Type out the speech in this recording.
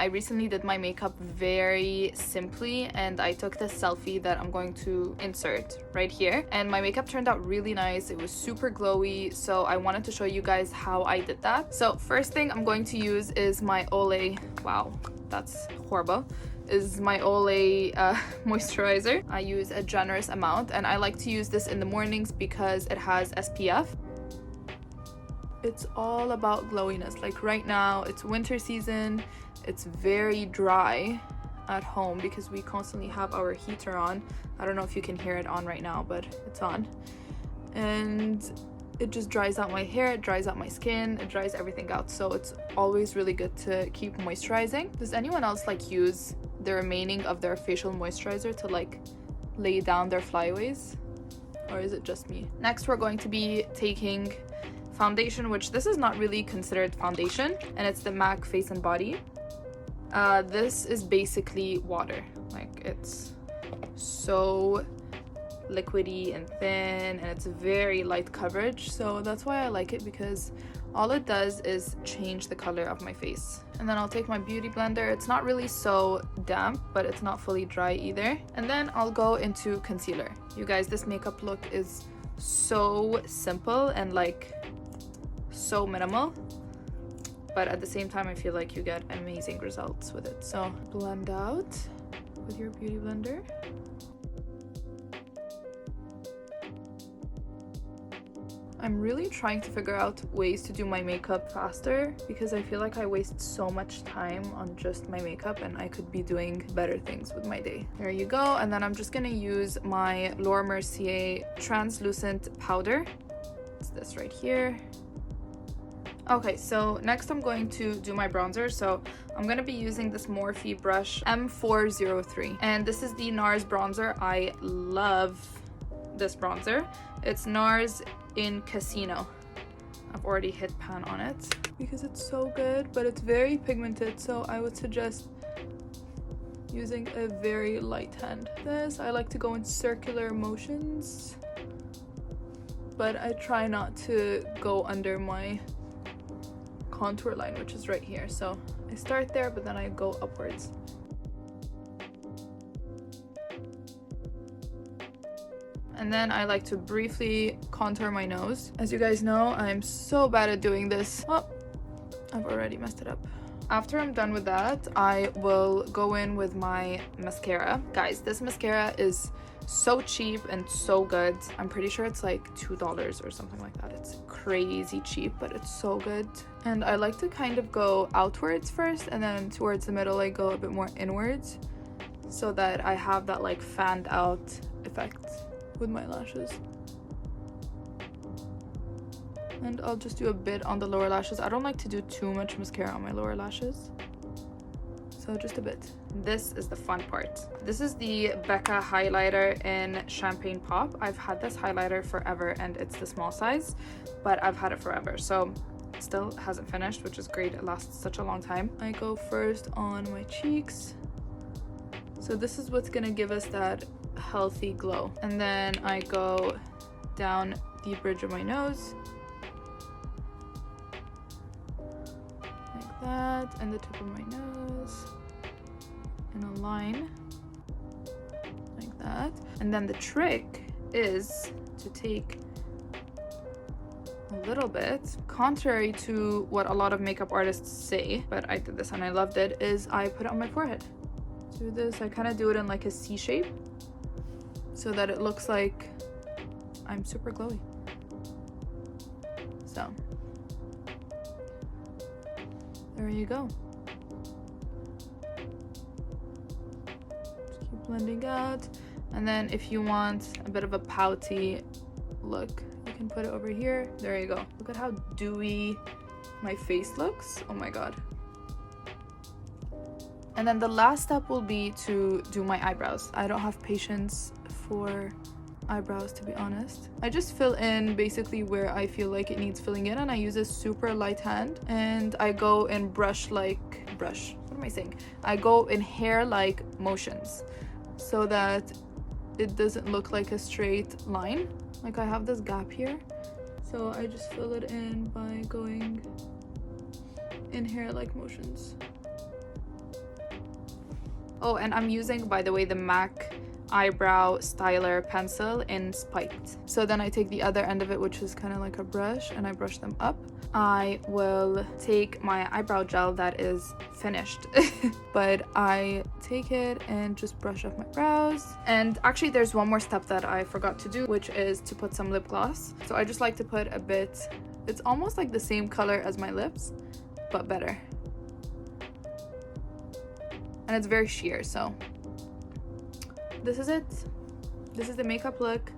I recently did my makeup very simply, and I took this selfie that I'm going to insert right here, and my makeup turned out really nice. It was super glowy, so I wanted to show you guys how I did that. So first thing I'm going to use is my Olay, wow, that's horrible, is my Olay moisturizer. I use a generous amount, and I like to use this in the mornings because it has SPF. It's all about glowiness. Like right now, it's winter season. It's very dry at home because we constantly have our heater on. I don't know if you can hear it on right now, but it's on. And it just dries out my hair, it dries out my skin, it dries everything out. So it's always really good to keep moisturizing. Does anyone else like use the remaining of their facial moisturizer to like lay down their flyaways? Or is it just me? Next, we're going to be taking foundation, which this is not really considered foundation, and it's the MAC Face and Body. This is basically water. Like, it's so liquidy and thin, and it's very light coverage, so that's why I like it, because all it does is change the color of my face. And then I'll take my beauty blender. It's not really so damp, but it's not fully dry either. And then I'll go into concealer. You guys, this makeup look is so simple and like so minimal, but at the same time I feel like you get amazing results with it. So blend out with your beauty blender. I'm really trying to figure out ways to do my makeup faster because I feel like I waste so much time on just my makeup and I could be doing better things with my day. There you go. And then I'm just gonna use my Laura Mercier translucent powder. It's this right here. Okay, so next I'm going to do my bronzer. So I'm going to be using this Morphe brush M403, and this is the NARS bronzer. I love this bronzer. It's NARS in Casino. I've already hit pan on it because it's so good, but it's very pigmented, so I would suggest using a very light hand. This, I like to go in circular motions, but I try not to go under my contour line, which is right here. So I start there, but then I go upwards. And then I like to briefly contour my nose. As you guys know, I'm so bad at doing this. Oh, I've already messed it up. After I'm done with that, I will go in with my mascara. Guys, this mascara is so cheap and so good. I'm pretty sure it's like $2 or something like that. It's crazy cheap, but it's so good. And I like to kind of go outwards first, and then towards the middle I go a bit more inwards, so that I have that like fanned out effect with my lashes. And I'll just do a bit on the lower lashes. I don't like to do too much mascara on my lower lashes, so just a bit. This is the fun part. This is the Becca highlighter in Champagne Pop. I've had this highlighter forever, and it's the small size, but I've had it forever, so it still hasn't finished, which is great. It lasts such a long time. I go first on my cheeks. So this is what's gonna give us that healthy glow. And then I go down the bridge of my nose, like that, and the tip of my nose, in a line like that. And then the trick is to take a little bit, contrary to what a lot of makeup artists say, but I did this and I loved it, is I put it on my forehead. Do this, I kind of do it in like a C shape so that it looks like I'm super glowy. So there you go. Just keep blending out, and then if you want a bit of a pouty look, you can put it over here. There you go. Look at how dewy my face looks. Oh my god. And then the last step will be to do my eyebrows. I don't have patience for eyebrows, to be honest. I just fill in basically where I feel like it needs filling in, and I use a super light hand, and I go in I go in hair-like motions so that it doesn't look like a straight line. Like I have this gap here, so I just fill it in by going in hair-like motions. Oh, and I'm using, by the way, the MAC eyebrow styler pencil in spiked. So then I take the other end of it, which is kind of like a brush, and I brush them up. I will take my eyebrow gel that is finished but I take it and just brush off my brows. And actually there's one more step that I forgot to do, which is to put some lip gloss. So I just like to put a bit, it's almost like the same color as my lips but better, and it's very sheer. So this is it. This is the makeup look.